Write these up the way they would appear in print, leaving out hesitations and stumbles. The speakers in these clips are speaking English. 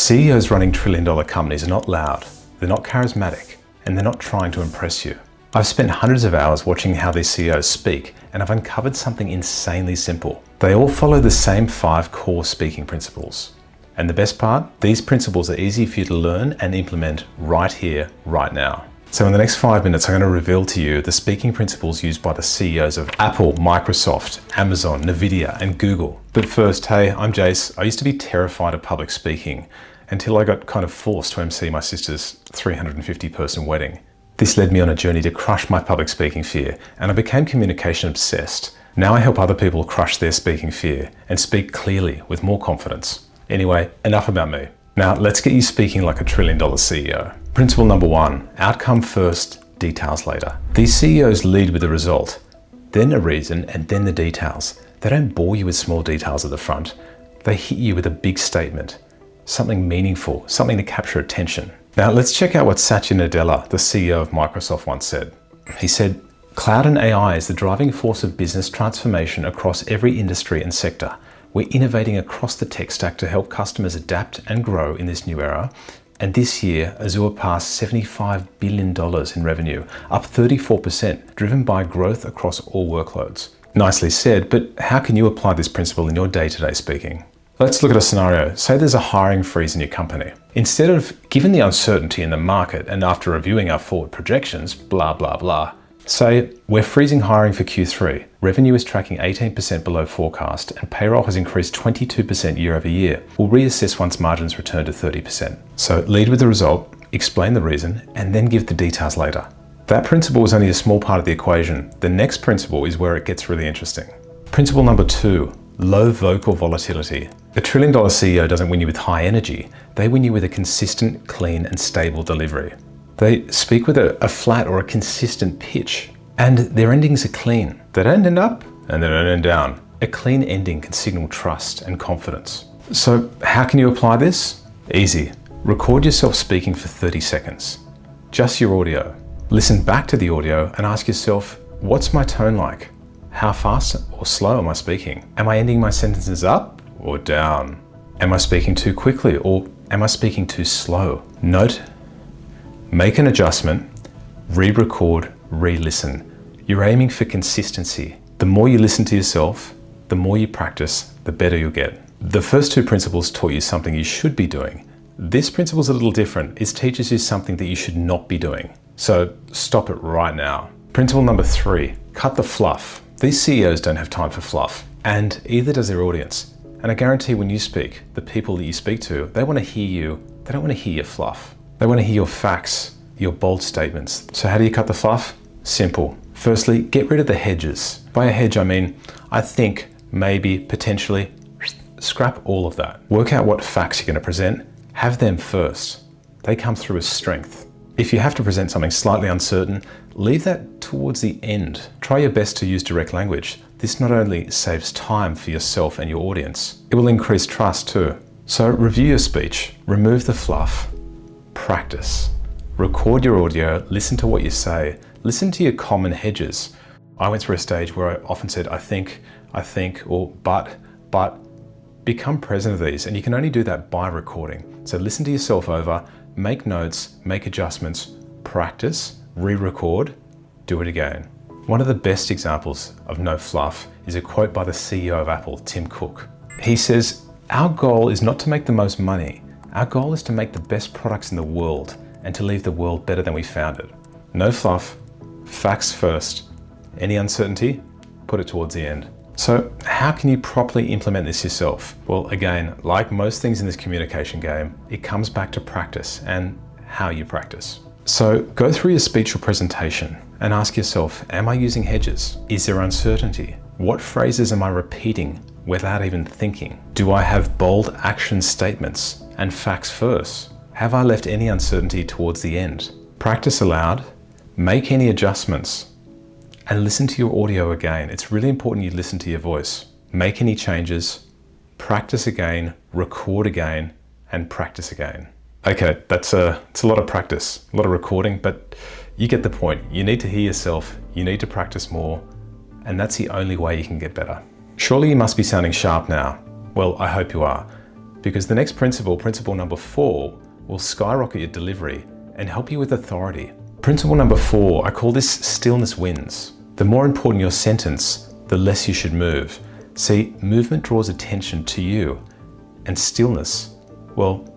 CEOs running trillion-dollar companies are not loud, they're not charismatic, and they're not trying to impress you. I've spent hundreds of hours watching how these CEOs speak, and I've uncovered something insanely simple. They all follow the same 5 core speaking principles. And the best part, these principles are easy for you to learn and implement right here, right now. So in the next 5 minutes, I'm going to reveal to you the speaking principles used by the CEOs of Apple, Microsoft, Amazon, Nvidia, and Google. But first, hey, I'm Jace. I used to be terrified of public speaking until I got kind of forced to MC my sister's 350-person wedding. This led me on a journey to crush my public speaking fear, and I became communication obsessed. Now I help other people crush their speaking fear and speak clearly with more confidence. Anyway, enough about me. Now let's get you speaking like a trillion-dollar CEO. Principle number 1, outcome first, details later. These CEOs lead with the result, then a reason, and then the details. They don't bore you with small details at the front. They hit you with a big statement, something meaningful, something to capture attention. Now let's check out what Satya Nadella, the CEO of Microsoft, once said. He said, "Cloud and AI is the driving force of business transformation across every industry and sector. We're innovating across the tech stack to help customers adapt and grow in this new era. And this year, Azure passed $75 billion in revenue, up 34%, driven by growth across all workloads." Nicely said, but how can you apply this principle in your day-to-day speaking? Let's look at a scenario. Say there's a hiring freeze in your company. Instead of, given the uncertainty in the market and after reviewing our forward projections, blah, blah, blah, say, we're freezing hiring for Q3. Revenue is tracking 18% below forecast and payroll has increased 22% year over year. We'll reassess once margins return to 30%. So lead with the result, explain the reason, and then give the details later. That principle is only a small part of the equation. The next principle is where it gets really interesting. Principle number 2, low vocal volatility. A trillion-dollar CEO doesn't win you with high energy. They win you with a consistent, clean, and stable delivery. They speak with a flat or a consistent pitch, and their endings are clean. They don't end up and they don't end down. A clean ending can signal trust and confidence. So how can you apply this? Easy. Record yourself speaking for 30 seconds. Just your audio. Listen back to the audio and ask yourself, what's my tone like? How fast or slow am I speaking? Am I ending my sentences up or down? Am I speaking too quickly or am I speaking too slow? Note, make an adjustment, re-record, re-listen. You're aiming for consistency. The more you listen to yourself, the more you practice, the better you'll get. The first 2 principles taught you something you should be doing. This principle's a little different. It teaches you something that you should not be doing. So stop it right now. Principle number 3, cut the fluff. These CEOs don't have time for fluff, and either does their audience. And I guarantee when you speak, the people that you speak to, they want to hear you. They don't want to hear your fluff. They want to hear your facts, your bold statements. So how do you cut the fluff? Simple. Firstly, get rid of the hedges. By a hedge, I mean, I think, maybe, potentially. Scrap all of that. Work out what facts you're going to present. Have them first. They come through as strength. If you have to present something slightly uncertain, leave that towards the end. Try your best to use direct language. This not only saves time for yourself and your audience, it will increase trust too. So review your speech, remove the fluff, practice. Record your audio, listen to what you say, listen to your common hedges. I went through a stage where I often said, I think, or but. Become present of these, and you can only do that by recording. So listen to yourself over, make notes, make adjustments, practice, re-record, do it again. One of the best examples of no fluff is a quote by the CEO of Apple, Tim Cook. He says, "Our goal is not to make the most money. Our goal is to make the best products in the world and to leave the world better than we found it." No fluff, facts first. Any uncertainty, put it towards the end. So how can you properly implement this yourself? Well, again, like most things in this communication game, it comes back to practice and how you practice. So go through your speech or presentation and ask yourself, am I using hedges? Is there uncertainty? What phrases am I repeating without even thinking? Do I have bold action statements and facts first? Have I left any uncertainty towards the end? Practice aloud, make any adjustments, and listen to your audio again. It's really important you listen to your voice. Make any changes, practice again, record again, and practice again. Okay, it's a lot of practice, a lot of recording, but you get the point. You need to hear yourself, you need to practice more, and that's the only way you can get better. Surely you must be sounding sharp now. Well, I hope you are. because the next principle, principle number 4, will skyrocket your delivery and help you with authority. Principle number 4, I call this stillness wins. The more important your sentence, the less you should move. See, movement draws attention to you, and stillness, well,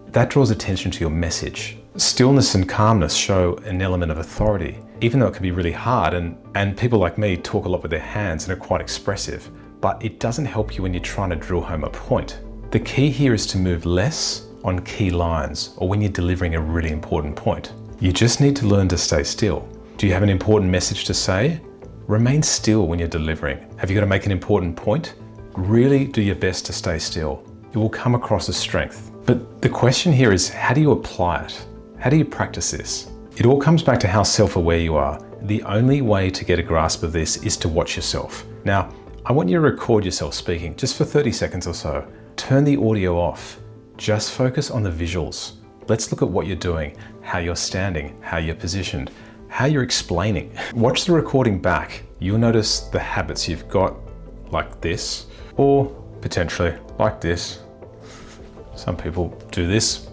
that draws attention to your message. Stillness and calmness show an element of authority, even though it can be really hard, and people like me talk a lot with their hands and are quite expressive, but it doesn't help you when you're trying to drill home a point. The key here is to move less on key lines or when you're delivering a really important point. You just need to learn to stay still. Do you have an important message to say? Remain still when you're delivering. Have you got to make an important point? Really do your best to stay still. It will come across as strength. But the question here is, how do you apply it? How do you practice this? It all comes back to how self-aware you are. The only way to get a grasp of this is to watch yourself. Now, I want you to record yourself speaking just for 30 seconds or so. Turn the audio off. Just focus on the visuals. Let's look at what you're doing, how you're standing, how you're positioned, how you're explaining. Watch the recording back. You'll notice the habits you've got, like this, or potentially like this. Some people do this.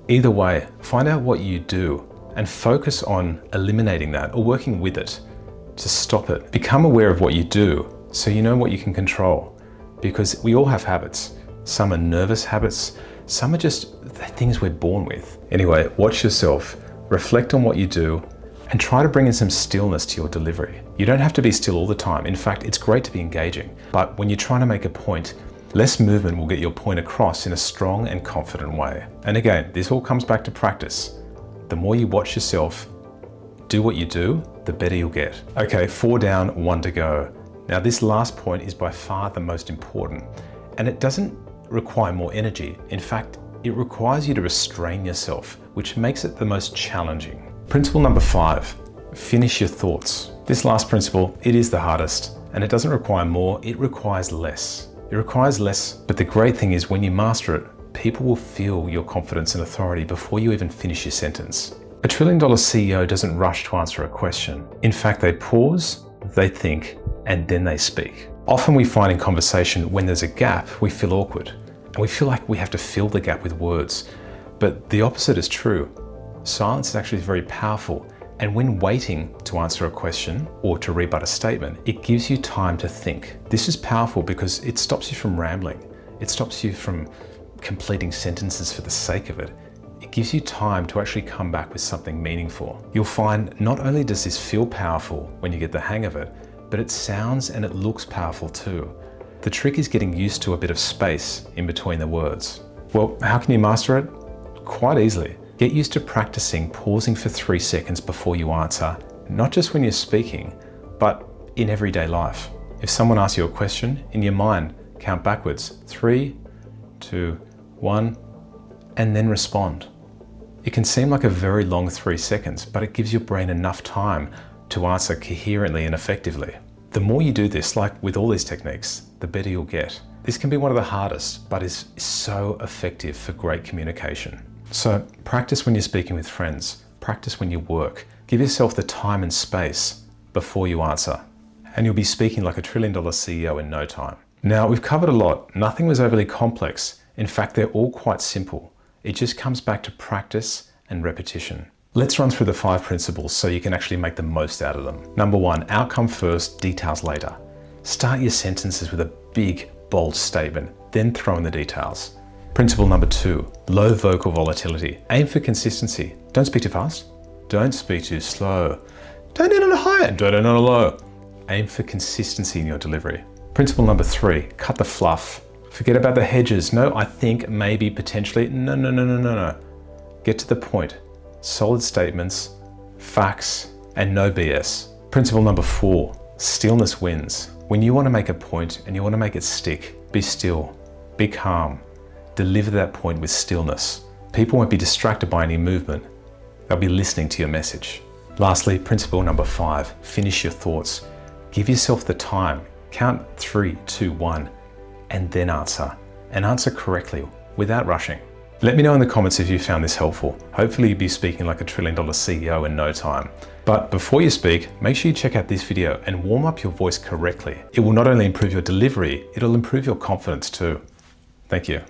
Either way, find out what you do and focus on eliminating that or working with it to stop it. Become aware of what you do so you know what you can control, because we all have habits. Some are nervous habits, some are just things we're born with. Anyway, watch yourself, reflect on what you do, and try to bring in some stillness to your delivery. You don't have to be still all the time. In fact, it's great to be engaging, but when you're trying to make a point, less movement will get your point across in a strong and confident way. And again, this all comes back to practice. The more you watch yourself, do what you do, the better you'll get. Okay, 4 down, 1 to go. Now this last point is by far the most important, and it doesn't require more energy. In fact, it requires you to restrain yourself, which makes it the most challenging. Principle number 5, finish your thoughts. This last principle, it is the hardest, and it doesn't require more, it requires less. It requires less, but the great thing is when you master it, people will feel your confidence and authority before you even finish your sentence. A $1 trillion CEO doesn't rush to answer a question. In fact, they pause, they think, and then they speak. Often we find in conversation when there's a gap, we feel awkward, and we feel like we have to fill the gap with words. But the opposite is true. Silence is actually very powerful, and when waiting to answer a question or to rebut a statement, it gives you time to think. This is powerful because it stops you from rambling. It stops you from completing sentences for the sake of it. It gives you time to actually come back with something meaningful. You'll find not only does this feel powerful when you get the hang of it, but it sounds and it looks powerful too. The trick is getting used to a bit of space in between the words. Well, how can you master it? Quite easily. Get used to practicing pausing for 3 seconds before you answer, not just when you're speaking, but in everyday life. If someone asks you a question, in your mind, count backwards, 3, 2, 1, and then respond. It can seem like a very long 3 seconds, but it gives your brain enough time to answer coherently and effectively. The more you do this, like with all these techniques, the better you'll get. This can be one of the hardest, but is so effective for great communication. So practice when you're speaking with friends, practice when you work. Give yourself the time and space before you answer, and you'll be speaking like a $1 trillion CEO in no time. Now, we've covered a lot. Nothing was overly complex. In fact, they're all quite simple. It just comes back to practice and repetition. Let's run through the 5 principles so you can actually make the most out of them. Number 1, outcome first, details later. Start your sentences with a big, bold statement, then throw in the details. Principle number 2, low vocal volatility. Aim for consistency. Don't speak too fast. Don't speak too slow. Don't end on a high and don't end on a low. Aim for consistency in your delivery. Principle number 3, cut the fluff. Forget about the hedges. No, I think, maybe, potentially. No. Get to the point. Solid statements, facts, and no BS. Principle number 4, stillness wins. When you want to make a point and you want to make it stick, be still, be calm. Deliver that point with stillness. People won't be distracted by any movement. They'll be listening to your message. Lastly, principle number 5, finish your thoughts. Give yourself the time. Count 3, 2, 1, and then answer. And answer correctly, without rushing. Let me know in the comments if you found this helpful. Hopefully you'll be speaking like a $1 trillion CEO in no time. But before you speak, make sure you check out this video and warm up your voice correctly. It will not only improve your delivery, it'll improve your confidence too. Thank you.